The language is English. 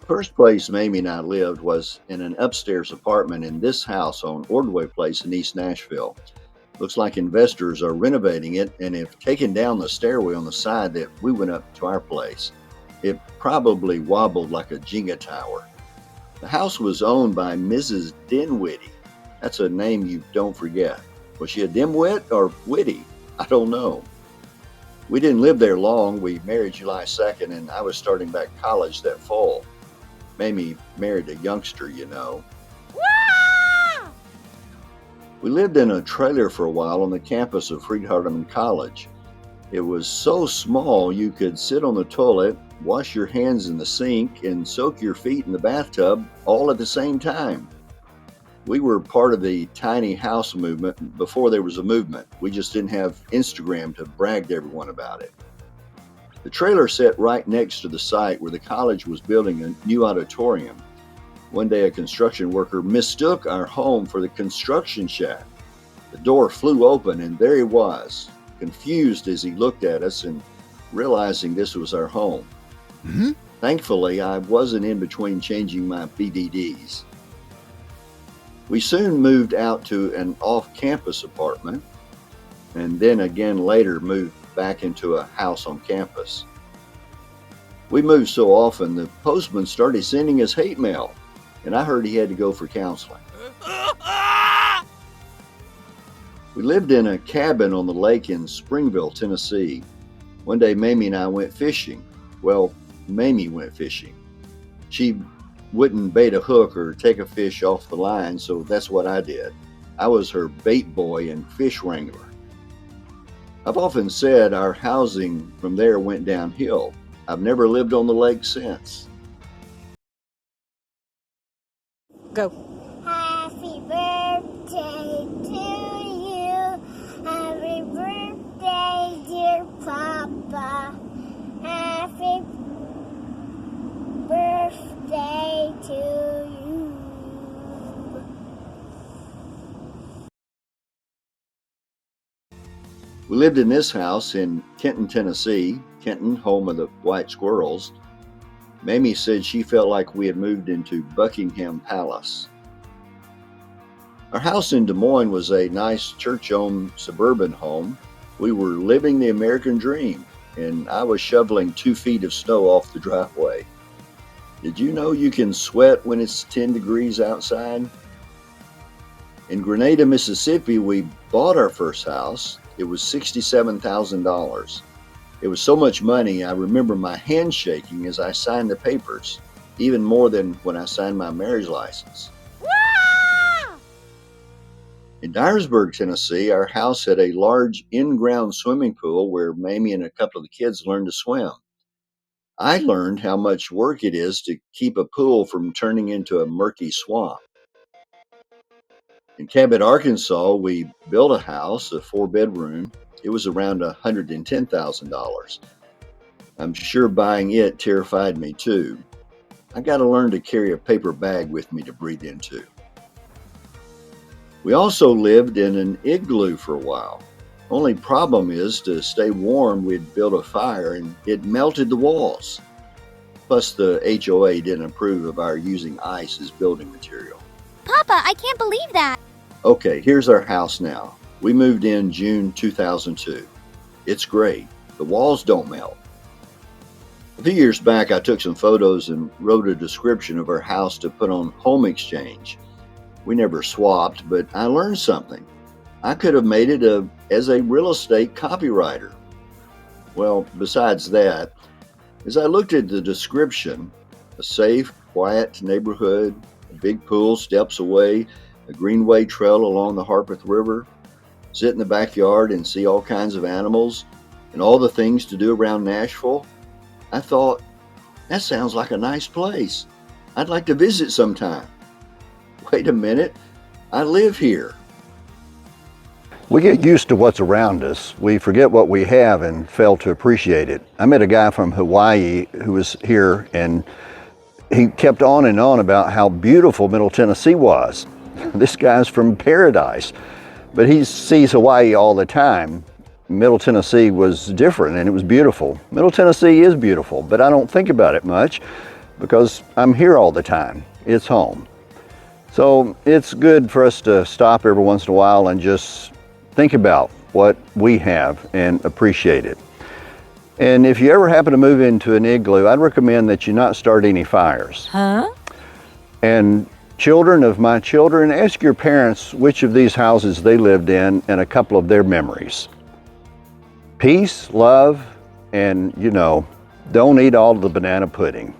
First place Mamie and I lived was in an upstairs apartment in this house on Ordway Place in East Nashville. Looks like investors are renovating it and have taken down the stairway on the side that we went up to our place. It probably wobbled like a Jenga tower. The house was owned by Mrs. Dinwiddie. That's a name you don't forget. Was she a dimwit or witty? I don't know. We didn't live there long. We married July 2nd, and I was starting back college that fall. Mamie married a youngster, you know. We lived in a trailer for a while on the campus of Freed-Hardeman College. It was so small you could sit on the toilet, wash your hands in the sink, and soak your feet in the bathtub all at the same time. We were part of the tiny house movement before there was a movement. We just didn't have Instagram to brag to everyone about it. The trailer sat right next to the site where the college was building a new auditorium. One day a construction worker mistook our home for the construction shack. The door flew open and there he was, confused as he looked at us and realizing this was our home. Thankfully, I wasn't in between changing my BDDs. We soon moved out to an off-campus apartment and then again later moved back into a house on campus. We moved so often, the postman started sending us hate mail, and I heard he had to go for counseling. We lived in a cabin on the lake in Springville, Tennessee. One day, Mamie and I went fishing. Well, Mamie went fishing. She wouldn't bait a hook or take a fish off the line, so that's what I did. I was her bait boy and fish wrangler. I've often said our housing from there went downhill. I've never lived on the lake since. Go. Happy birthday to you. Happy birthday, dear Papa. Happy birthday to you. We lived in this house in Kenton, Tennessee. Kenton, home of the white squirrels. Mamie said she felt like we had moved into Buckingham Palace. Our house in Des Moines was a nice church-owned suburban home. We were living the American dream, and I was shoveling 2 feet of snow off the driveway. Did you know you can sweat when it's 10 degrees outside? In Grenada, Mississippi, we bought our first house. It was $67,000. It was so much money, I remember my hand shaking as I signed the papers, even more than when I signed my marriage license. In Dyersburg, Tennessee, our house had a large in-ground swimming pool where Mamie and a couple of the kids learned to swim. I learned how much work it is to keep a pool from turning into a murky swamp. In Cabot, Arkansas, we built a house, a 4-bedroom. It was around $110,000. I'm sure buying it terrified me too. I got to learn to carry a paper bag with me to breathe into. We also lived in an igloo for a while. Only problem is, to stay warm, we'd built a fire and it melted the walls. Plus, the HOA didn't approve of our using ice as building material. Papa, I can't believe that. Okay, here's our house now. We moved in June 2002. It's great. The walls don't melt. A few years back, I took some photos and wrote a description of our house to put on Home Exchange. We never swapped, but I learned something. I could have made it as a real estate copywriter. Well, besides that, as I looked at the description, a safe, quiet neighborhood, a big pool steps away, a greenway trail along the Harpeth River, sit in the backyard and see all kinds of animals, and all the things to do around Nashville, I thought, that sounds like a nice place. I'd like to visit sometime. Wait a minute, I live here. We get used to what's around us. We forget what we have and fail to appreciate it. I met a guy from Hawaii who was here, and he kept on and on about how beautiful Middle Tennessee was. This guy's from paradise, but he sees Hawaii all the time. Middle Tennessee was different and it was beautiful. Middle Tennessee is beautiful, but I don't think about it much because I'm here all the time. It's home. So it's good for us to stop every once in a while and just think about what we have and appreciate it. And if you ever happen to move into an igloo, I'd recommend that you not start any fires. Huh? And children of my children, ask your parents which of these houses they lived in and a couple of their memories. Peace, love, and don't eat all of the banana pudding.